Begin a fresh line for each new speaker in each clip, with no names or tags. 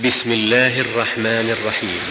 بسم الله الرحمن الرحيم.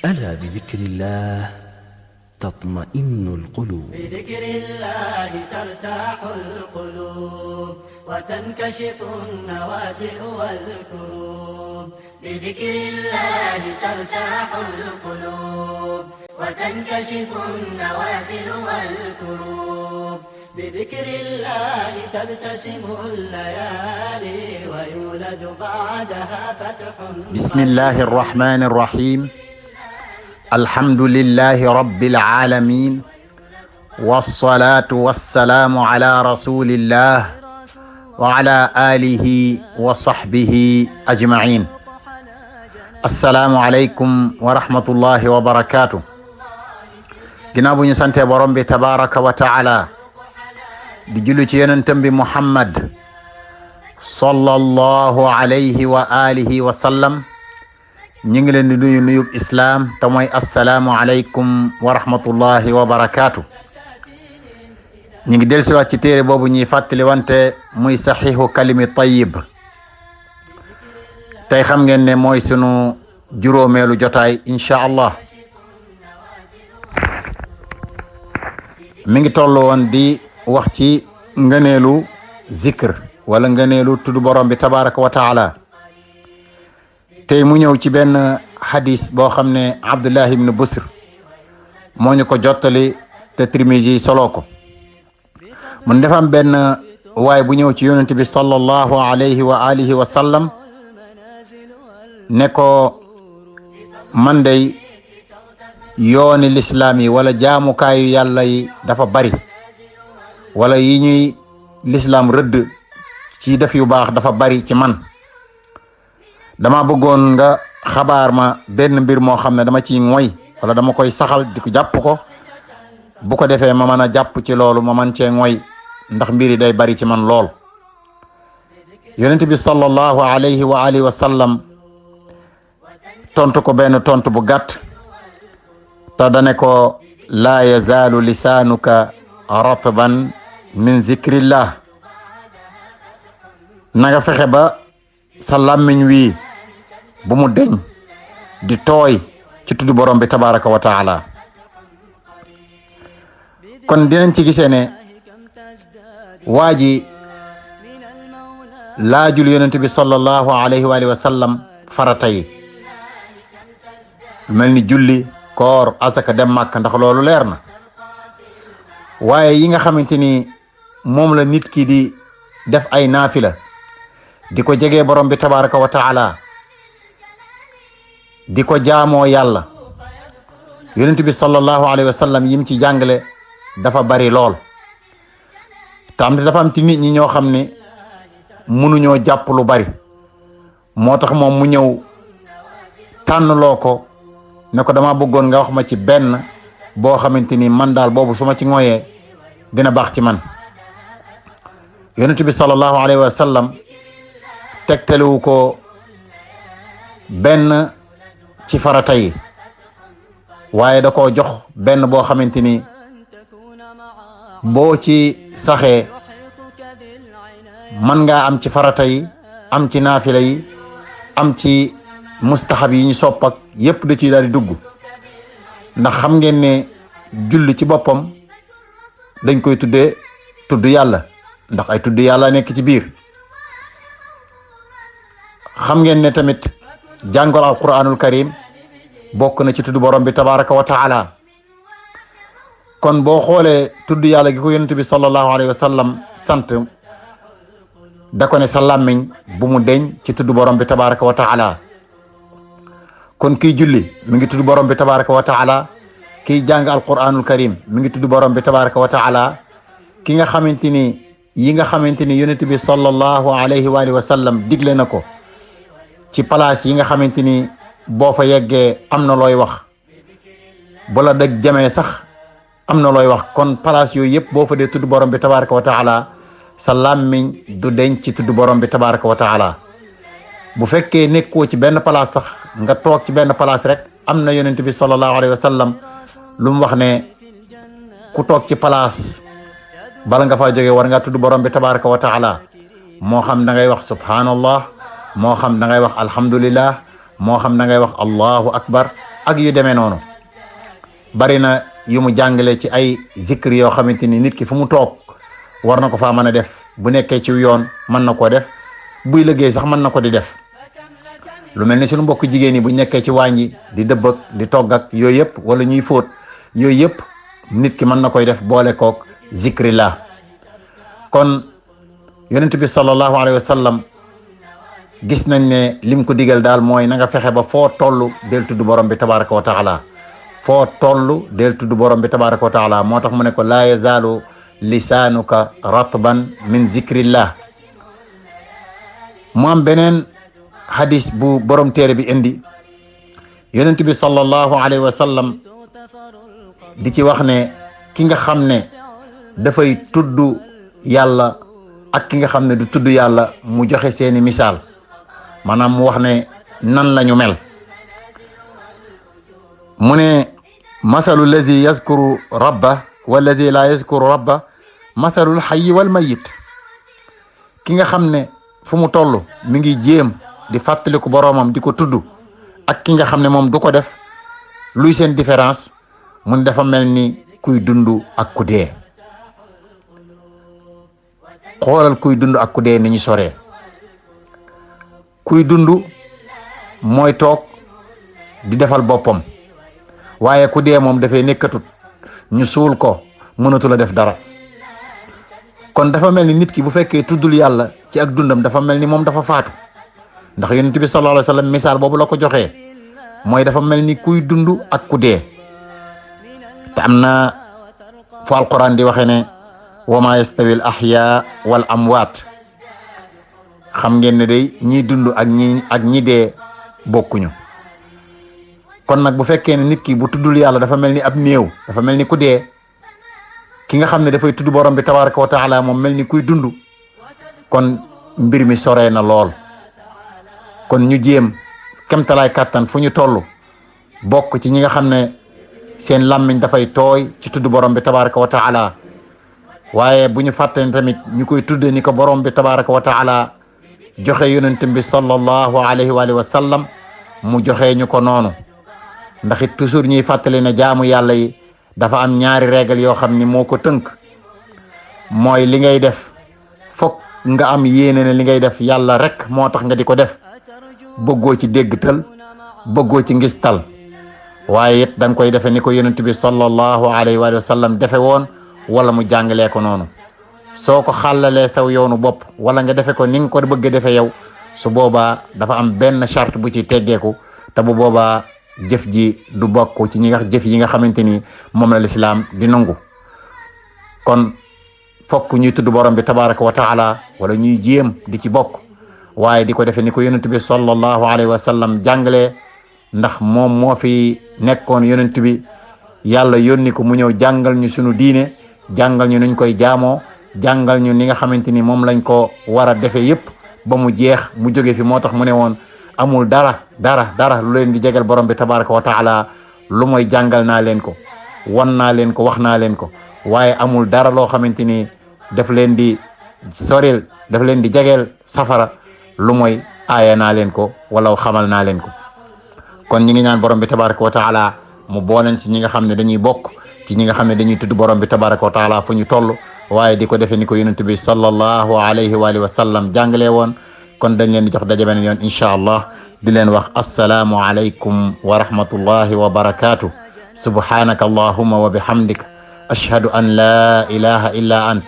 ألا بذكر الله تطمئن القلوب.
بذكر الله ترتاح القلوب وتنكشف النوازل والكروب. بذكر الله ترتاح القلوب وتنكشف النوازل والكروب. بذكر الله تبتسم الليالي ويولد بعدها فتح.
بسم الله الرحمن الرحيم. الحمد لله رب العالمين، والصلاة والسلام على رسول الله وعلى آله وصحبه أجمعين. السلام عليكم ورحمة الله وبركاته. ginnaaw bu ñu sante borom bi tabaraka wa taala di julli ci yonentam bi Muhammad sallallahu alayhi wa alihi wa sallam, ñu ngi leen di nuyu nuyub islaam te mooy assalaamu aleykum wa rahmatullahi wa barakaatu. ñu ngi dellusiwaat ci téere boobu ñuy fàttali wante muy saxiixu kalimi tayyib. tey xam ngeen ne mooy sunu juróomeelu jotaay incha allah. mi ngi toll woon di wax ci ngëneelu zikr wala ngëneelu tudd borom bi tabaraka wa taala. tey mu ñëw ci benn hadis boo xam ne Abdullah ibn Busr moo ñu ko jottali te Tirmizi solo ko. mun dafa am benn waay bu ñëw ci yonent bi sallallahu alayhi wa alihi wa sallam ne ko man day yooni lislaam yi wala jaamukaayu yàlla yi dafa bari, wala yi ñuy lislaam rëdd ci def yu baax dafa bari ci man. dama bëggoon nga xabaar ma benn mbir moo xam ne dama ciy moy wala dama koy saxal di ko jàpp ko, bu ko defee ma mën a jàpp ci loolu ma mën cee moy, ndax mbir yi day bari ci man lool. yonent bi sallallahu alayhi wa alihi wa sallam tontu ko benn tontu bu gàtt te dane ko laa yazaalu lisaanuka ratban min zikrillah. na nga fexe ba sa làmmiñ wi bu mu deñ di tooy ci tudd borom bi tabaraka wa taala. kon dinañ ci gisee ne waa ji laajul yonent bi sallallahu alayhi wa alihi wa sallam farata yi mel ni julli, koor, asaka, dem Makka, ndax loolu leer na. waaye yi nga xamante ni moom la nit ki di def ay naafila di ko jegee borom bi tabaraka wa taala, di ko jaamoo yàlla, yonent bi sallallahu alayhi wa sallam yim ci jàngale dafa bari lool. te am dafa am ci nit ñi ñoo xam ne mënuñoo jàpp lu bari, moo tax moom mu ñëw tànnloo ko ne ko dama bëggoon nga wax ma ci benn boo xamante ni man daal boobu su ma ci ngoyee dina baax ci man. yonent bi sallallahu alayhi wa sallam tegtaliwu ko benn ci farata yi, waaye da koo jox benn boo xamante ni boo ci saxee mën ngaa am ci farata yi, am ci naafila yi, am ci mustahab yi ñu sopp ak yépp da ciy daal di dugg. ndax xam ngeen ne julli ci boppam dañ koy tuddee tudd yàlla, ndax ay tudd yàlla nekk ci biir. xam ngeen ne tamit jàngal alquranul karim bokk na ci tudd borom bi tabaraka wa taala. kon boo xoolee tudd yàlla gi ko yonent bi sallallahu alayhi wa sallam sant, da ko ne sa làmmiñ bu mu deñ ci tudd borom bi tabaraka wa taala. kon kiy julli mi ngi tudd borom bi tabaraka wa taala, kiy jàng alquranul karim mi ngi tudd borom bi tabaraka wa taala. ki nga xamante ni yi nga xamante ni yonent bi sallallahu alayhi wa alihi wa sallam digle na ko ci place yi nga xamante ni boo fa yeggee am na looy wax, bu la dëgg jamee sax am na looy wax. kon place yooyu yëpp boo fa dee tudd borom bi tabaraka wa taala, sa làmmiñ du deñ ci tudd borom bi tabaraka wa taala. bu fekkee nekkoo ci benn place sax nga toog ci benn place rek am na yonent bi sallallahu alayhi wa sallam lu mu wax ne ku toog ci place bala nga faa jógee war nga tudd borom bi tabaraka wa taala moo xam da ngay wax subhanallah moo xam da ngay wax alhamdulillah moo xam da ngay wax allahu akbar ak yu demee noonu. bari na yu mu jàngale ci ay zikr yoo xamante ni nit ki fu mu toog war na ko faa mën a def bu nekkee ci yoon mën na koo def buy liggéey sax mën na ko di def. lu mel ni suñu mbokk jigéen yi bu nekkee ci wàññi di dëbb ak di togg ak yooyu yëpp wala ñuy fóot yooyu yëpp nit ki mën na koy def boole kook zikrillah. kon yonent bi sallallahu alayhi wa sallam gis nañ ne lim ko digal daal mooy na nga fexe ba foo toll del tudd borom bi tabaraka wa taala foo toll del tudd borom bi tabaraka wa taala moo tax mu ne ko laa yazaalu lisaanuka ratban min zikrillah. mu am beneen hadis bu borom téere bi indi yonent bi sallallahu alayhi wa sallam di ci wax ne ki nga xam ne dafay tudd yàlla ak ki nga xam ne du tudd yàlla mu joxe seeni misaal maanaam mu wax ne nan lañu mel. mu ne masalu alladi yazkuru rabba walladi la yazkuru rabba masalul hayyi wal mayit. ki nga xam ne fu mu toll mi ngi jéem di fàttaliku boroomam di ko tudd ak ki nga xam ne moom du ko def luy seen différence mun dafa mel ni kuy dund ak ku dee. xoolal kuy dund ak ku dee ni ñu soree. kuy dund mooy toog di defal boppam waaye ku dee moom dafay nekkatut ñu suul ko mënatu la def dara. kon dafa mel ni nit ki bu fekkee tuddul yàlla ci ak dundam dafa mel ni moom dafa faatu ndax yonent bi sallallahu alayhi wa sallam misaal boobu la ko joxee mooy dafa mel ni kuy dund ak ku dee. te am na fu alquran di waxee ne wa ma yastawi al ahya wal amwaat. xam ngeen ne day ñiy dund ak ñi dee bokkuñu. kon nag bu fekkee ne nit ki bu tuddul yàlla dafa mel ni ab néew dafa mel ni ku dee ki nga xam ne dafay tudd borom bi tabaraka wa taala moom mel ni kuy dund kon mbir mi soree na lool. kon ñu jéem kemtalaay kàttan fu ñu toll bokk ci ñi nga xam ne seen làmmiñ dafay tooy ci tudd borom bi tabaraka wa taala waaye bu ñu fàttee tamit ñu koy tudde ni ko borom bi tabaraka wa taala joxe yonent bi sallallahu alayhi wa sallam mu joxe ñu ko noonu. ndax it toujours ñuy fàttali ne jaamu yàlla yi dafa am ñaari règle yoo xam ni moo ko tënk mooy li ngay def fokk nga am yéene ne li ngay def yàlla rek moo tax nga di ko def bëggoo ci déggtal bëggoo ci ngistal waaye it da nga koy defe ni ko yonent bi sallallahu alayhi wa sallam defe woon wala mu jàngalee ko noonu. soo ko xàllalee saw yoonu bopp wala nga defe ko ni nga ko bëgg a defe yow su boobaa dafa am benn charte bu ci teggeeku te bu boobaa jëf ji du bokk ci ñi nga jëf yi nga xamante ni moom la lislaam di nangu. kon fokk ñuy tudd borom bi tabaraka wa taala wala ñuy jéem di ci bokk waaye di ko defee ni ko yonent bi sallallahu alayhi wa sallam jàngalee ndax moom moo fi nekkoon yonent bi yàlla yónni ko mu ñëw jàngal ñu sunu diine jàngal ñu nuñ koy jaamoo jàngal ñu ni nga xamante ni moom lañ ko war a defee yépp ba mu jeex mu jóge fi moo tax mu ne woon amul dara lu leen di jegal borom bi tabaraka wa taala lu mooy jàngal naa leen ko wan naa leen ko wax naa leen ko waaye amul dara loo xamante ni daf leen di soril daf leen di jegeel safara lu mooy aaya naa leen ko wala xamal naa leen ko. kon ñi ngi ñaan borom bi tabaraka wa taala mu booleen ci ñi nga xam ne dañuy bokk ci ñi nga xam ne dañuy tudd borom bi tabaraka wa taala fu ñu toll waaye di ko defee ni ko yonent bi sallallahu alayhi wa sallam jàngalee woon. kon dañ leen di jox daje beneen yoon incha allah di leen wax assalaamu alaykum wa rahmatullahi wa barakatuh. subhanaka allahumma wa bihamdik ashhadu an la ilaha illa ant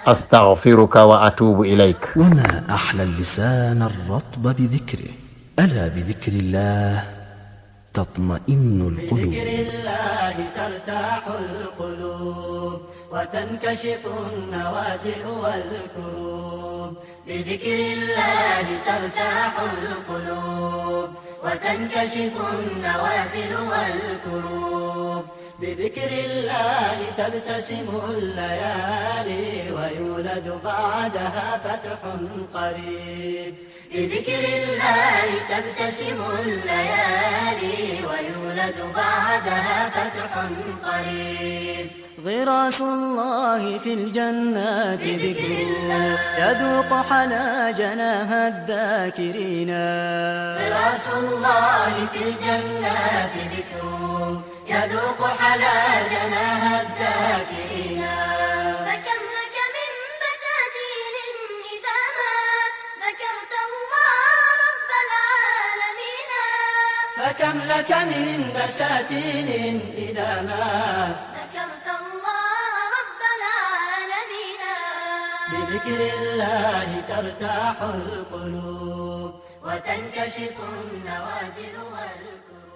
astaghfiruka wa atubu ilayk.
وما أحلى اللسان الرطب بذكره ألا بذكر الله تطمئن القلوب.
بذكر الله ترتاح القلوب وتنكشف النوازل والكروب. بذكر الله ترتاح القلوب وتنكشف النوازل والكروب. بذكر الله تبتسم الليالي ويولد بعدها فتح قريب. بذكر الله تبتسم الليالي ويولد بعدها فتح قريب.
غراس الله في الجنات ذكره يذوق حلا جناها الذاكرين.
غراس الله في الجنات ذكره يذوق حلا جناها الذاكرين.
فكم لك من بساتين إذا ما ذكرت الله رب العالمين.
فكم لك من بساتين إذا ما
ذكرت الله رب العالمين.
بذكر الله ترتاح القلوب وتنكشف النوازل والكروب.